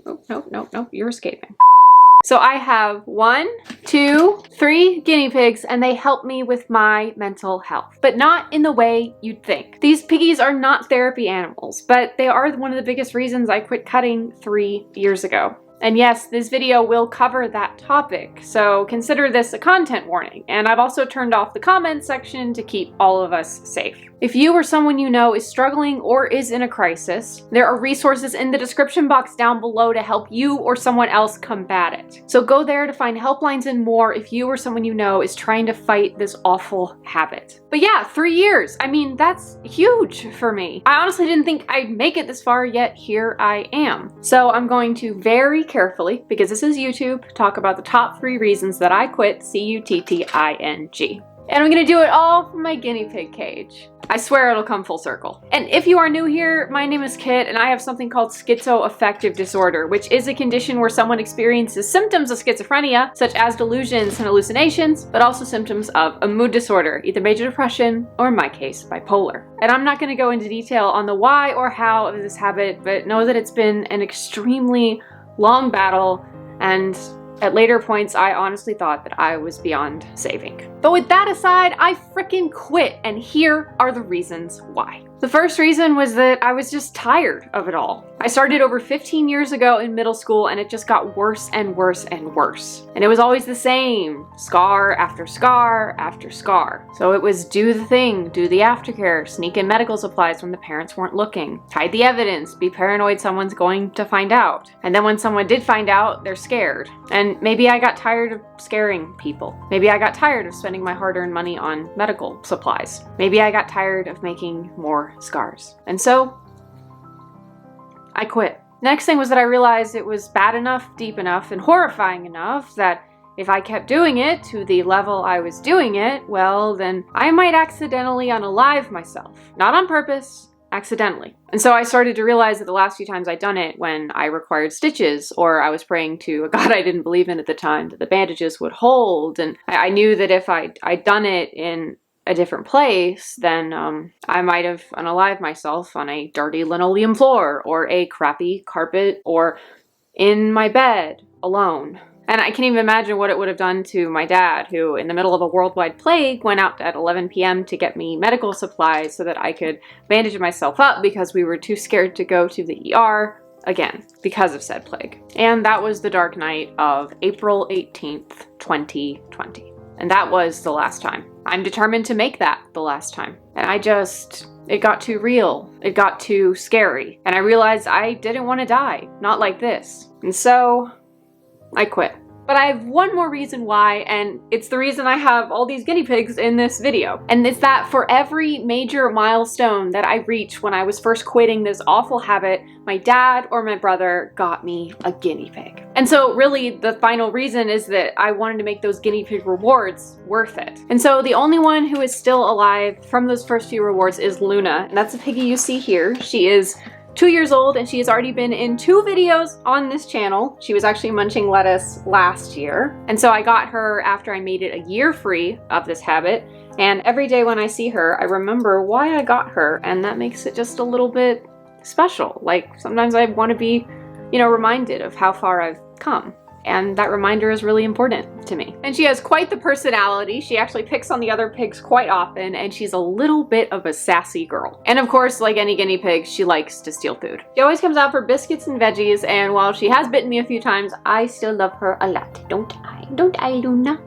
Oh, nope, you're escaping. So I have 1, 2, 3 guinea pigs, and they help me with my mental health, but not in the way you'd think. These piggies are not therapy animals, but they are one of the biggest reasons I quit cutting 3 years ago. And yes, this video will cover that topic, so consider this a content warning. And I've also turned off the comment section to keep all of us safe. If you or someone you know is struggling or is in a crisis, there are resources in the description box down below to help you or someone else combat it. So go there to find helplines and more if you or someone you know is trying to fight this awful habit. But yeah, 3 years. I mean, that's huge for me. I honestly didn't think I'd make it this far, yet here I am. So I'm going to very carefully, because this is YouTube, talk about the top 3 reasons that I quit CUTTING. And I'm gonna do it all from my guinea pig cage. I swear it'll come full circle. And if you are new here, my name is Kit, and I have something called schizoaffective disorder, which is a condition where someone experiences symptoms of schizophrenia, such as delusions and hallucinations, but also symptoms of a mood disorder, either major depression, or in my case, bipolar. And I'm not gonna go into detail on the why or how of this habit, but know that it's been an extremely long battle, and at later points, I honestly thought that I was beyond saving. But with that aside, I frickin' quit, and here are the reasons why. The first reason was that I was just tired of it all. I started over 15 years ago in middle school, and it just got worse and worse and worse. And it was always the same, scar after scar after scar. So it was do the thing, do the aftercare, sneak in medical supplies when the parents weren't looking, hide the evidence, be paranoid someone's going to find out. And then when someone did find out, they're scared. And maybe I got tired of scaring people. Maybe I got tired of spending my hard-earned money on medical supplies. Maybe I got tired of making more scars. And so I quit. Next thing was that I realized it was bad enough, deep enough, and horrifying enough that if I kept doing it to the level I was doing it, well, then I might accidentally unalive myself. Not on purpose, accidentally. And so I started to realize that the last few times I'd done it, when I required stitches, or I was praying to a God I didn't believe in at the time, that the bandages would hold, and I knew that if I'd done it in a different place, then I might have unalived myself on a dirty linoleum floor, or a crappy carpet, or in my bed alone. And I can't even imagine what it would have done to my dad, who in the middle of a worldwide plague went out at 11 p.m. to get me medical supplies so that I could bandage myself up because we were too scared to go to the ER again because of said plague. And that was the dark night of April 18th, 2020. And that was the last time. I'm determined to make that the last time. And it got too real. It got too scary. And I realized I didn't want to die. Not like this. And so I quit. But I have one more reason why, and it's the reason I have all these guinea pigs in this video. And it's that for every major milestone that I reached when I was first quitting this awful habit, my dad or my brother got me a guinea pig. And so really the final reason is that I wanted to make those guinea pig rewards worth it. And so the only one who is still alive from those first few rewards is Luna, and that's the piggy you see here. She is 2 years old, and she has already been in 2 videos on this channel. She was actually munching lettuce last year. And so I got her after I made it a year free of this habit. And every day when I see her, I remember why I got her, and that makes it just a little bit special. Like, sometimes I want to be, reminded of how far I've come. And that reminder is really important to me. And she has quite the personality. She actually picks on the other pigs quite often, and she's a little bit of a sassy girl. And of course, like any guinea pig, she likes to steal food. She always comes out for biscuits and veggies, and while she has bitten me a few times, I still love her a lot. Don't I? Don't I, Luna?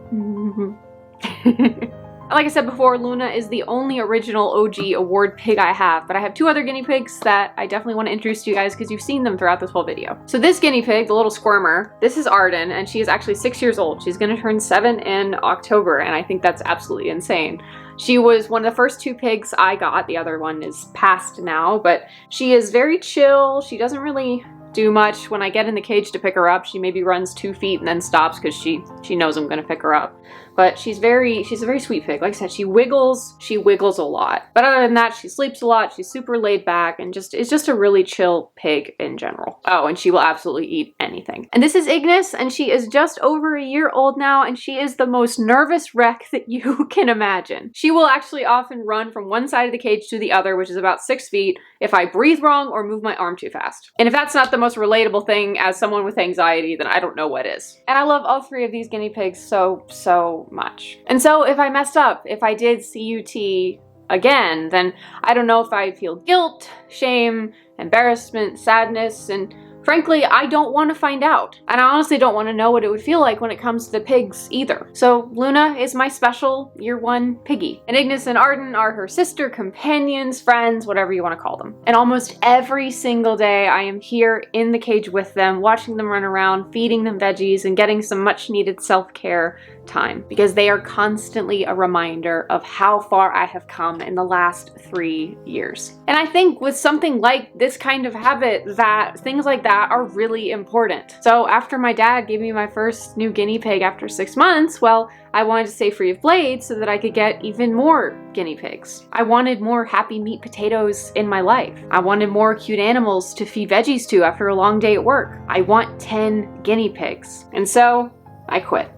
Like I said before, Luna is the only original OG award pig I have, but I have 2 other guinea pigs that I definitely want to introduce to you guys because you've seen them throughout this whole video. So this guinea pig, the little squirmer, this is Arden, and she is actually 6 years old. She's gonna turn 7 in October, and I think that's absolutely insane. She was one of the first 2 pigs I got. The other one is passed now, but she is very chill. She doesn't really do much. When I get in the cage to pick her up, she maybe runs 2 feet and then stops because she knows I'm gonna pick her up. but she's a very sweet pig. Like I said, she wiggles a lot. But other than that, she sleeps a lot. She's super laid back and is just a really chill pig in general. Oh, and she will absolutely eat anything. And this is Ignis, and she is just over a year old now, and she is the most nervous wreck that you can imagine. She will actually often run from one side of the cage to the other, which is about 6 feet, if I breathe wrong or move my arm too fast. And if that's not the most relatable thing as someone with anxiety, then I don't know what is. And I love all 3 of these guinea pigs so much. And so if I messed up, if I did CUT again, then I don't know if I'd feel guilt, shame, embarrassment, sadness, and frankly, I don't want to find out. And I honestly don't want to know what it would feel like when it comes to the pigs either. So Luna is my special year 1 piggy. And Ignis and Arden are her sister, companions, friends, whatever you want to call them. And almost every single day I am here in the cage with them, watching them run around, feeding them veggies, and getting some much needed self-care time, because they are constantly a reminder of how far I have come in the last 3 years. And I think with something like this kind of habit, that things like that are really important. So after my dad gave me my first new guinea pig after 6 months, well, I wanted to stay free of blades so that I could get even more guinea pigs. I wanted more happy meat potatoes in my life. I wanted more cute animals to feed veggies to after a long day at work. I want 10 guinea pigs. And so I quit.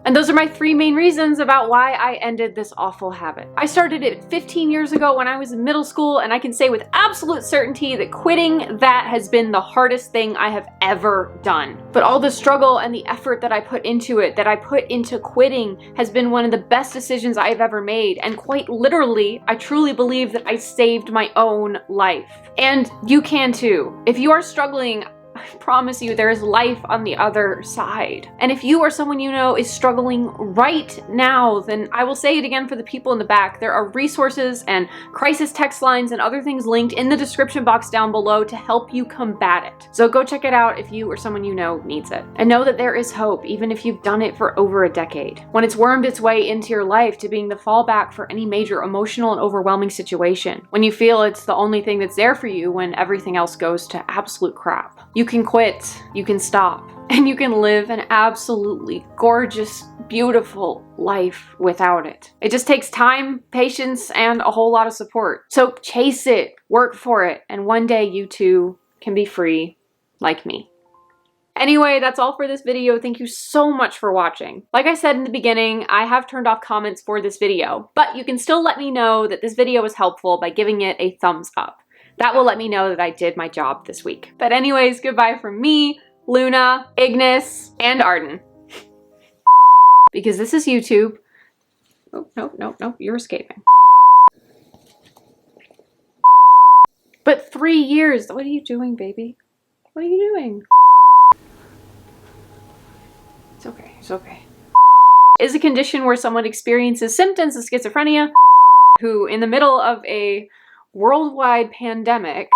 And those are my 3 main reasons about why I ended this awful habit. I started it 15 years ago when I was in middle school, and I can say with absolute certainty that quitting that has been the hardest thing I have ever done. But all the struggle and the effort that I put into it, that I put into quitting, has been one of the best decisions I have ever made. And quite literally, I truly believe that I saved my own life. And you can too. If you are struggling, I promise you there is life on the other side. And if you or someone you know is struggling right now, then I will say it again for the people in the back. There are resources and crisis text lines and other things linked in the description box down below to help you combat it. So go check it out if you or someone you know needs it. And know that there is hope, even if you've done it for over a decade. When it's wormed its way into your life to being the fallback for any major emotional and overwhelming situation. When you feel it's the only thing that's there for you when everything else goes to absolute crap. You can quit, you can stop, and you can live an absolutely gorgeous, beautiful life without it. It just takes time, patience, and a whole lot of support. So chase it, work for it, and one day you too can be free like me. Anyway, that's all for this video. Thank you so much for watching. Like I said in the beginning, I have turned off comments for this video, but you can still let me know that this video was helpful by giving it a thumbs up. That will let me know that I did my job this week. But anyways, goodbye from me, Luna, Ignis, and Arden. Because this is YouTube. Oh, no, you're escaping. But 3 years, what are you doing, baby? What are you doing? It's okay, it's okay. Is a condition where someone experiences symptoms of schizophrenia, who in the middle of a worldwide pandemic